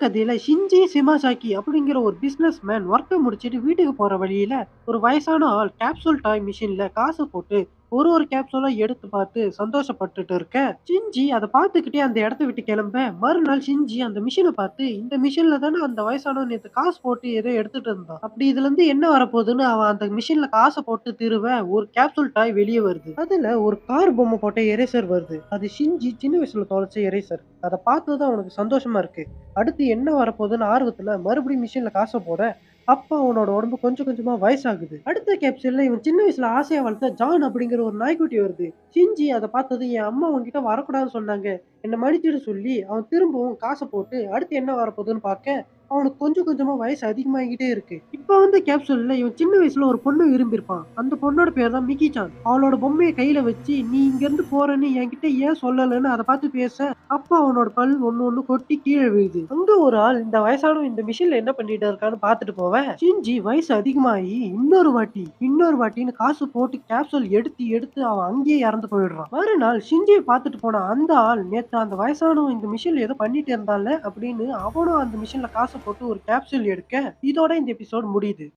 கதையில ஷின்ஜி சிமாசாக்கி அப்படிங்கிற ஒரு பிசினஸ் மேன் ஒர்க்க முடிச்சிட்டு வீட்டுக்கு போற வழியில ஒரு வயசான ஆள் கேப்சூல் டாய் மிஷின்ல காசு போட்டு ஒரு கேப்சூலா எடுத்து பார்த்து சந்தோஷப்பட்டுட்டு இருக்க ஷின்ஜி அதை பார்த்துக்கிட்டே அந்த இடத்த விட்டு கிளம்ப மறுநாள் ஷின்ஜி அந்த மிஷினை பார்த்து இந்த மிஷின்ல தானே அந்த வயசானவன் நேத்து காசு போட்டு ஏதோ எடுத்துட்டு இருந்தான் அப்படி இதுல இருந்து என்ன வரப்போகுதுன்னு அவன் அந்த மிஷின்ல காசை போட்டு திருவ ஒரு கேப்சூல் டாய் வெளியே வருது அதுல ஒரு கார் பொம்மை போட்ட எரேசர் வருது அது ஷின்ஜி சின்ன வயசுல தொலைச்ச எரேசர் அதை பார்த்ததும் அவனுக்கு சந்தோஷமா இருக்கு அடுத்து என்ன வரப்போகுதுன்னு ஆர்வத்துல மறுபடியும் மிஷின்ல காசை போட அப்ப அவனோட உடம்பு கொஞ்சம் கொஞ்சமா வயசாகுது. அடுத்த கேப்சூல்ல இவன் சின்ன வயசுல ஆசையா வளர்த்த ஜான் அப்படிங்கிற ஒரு நாய்க்குட்டி வருது. ஷின்ஜி அதை பார்த்தது என் அம்மா உன்கிட்ட வரக்கூடாதுன்னு சொன்னாங்க, என்ன மன்னிச்சிடு சொல்லி அவன் திரும்பவும் காசை போட்டு அடுத்து என்ன வரப்போகுதுன்னு பார்க்க அவனுக்கு கொஞ்சம் கொஞ்சமா வயசு அதிகமாகிட்டே இருக்கு. இப்ப வந்து கேப்சூல்ல இவன் சின்ன வயசுல ஒரு பொண்ணு விரும்பியிருப்பான். அந்த பொண்ணோட பேர் தான் மிக்கி சான். அவளோட பொம்மையை கையில வச்சு நீ இங்க இருந்து போறேன்னு என்கிட்ட ஏன் சொல்லலன்னு அதை பார்த்து பேச அப்ப அவனோட பல் ஒண்ணு ஒண்ணு கொட்டி கீழே விழுது. அங்க ஒரு ஆள் இந்த வயசானவன் இந்த மிஷின்ல என்ன பண்ணிட்டு இருக்கான்னு பார்த்துட்டு போவேன். ஷின்ஜி வயசு அதிகமாகி இன்னொரு வாட்டின்னு காசு போட்டு கேப்சூல் எடுத்து எடுத்து அவன் அங்கேயே இறந்து போயிடுறான். மறுநாள் ஷின்ஜியை பார்த்துட்டு போன அந்த ஆள் நேத்து அந்த வயசானவன் இந்த மிஷின்ல ஏதோ பண்ணிட்டு இருந்தால அப்படின்னு அவனும் அந்த மிஷின்ல காசு போட்டு ஒரு கேப்சூல் எடுக்க இதோட இந்த எபிசோட் முடியுது.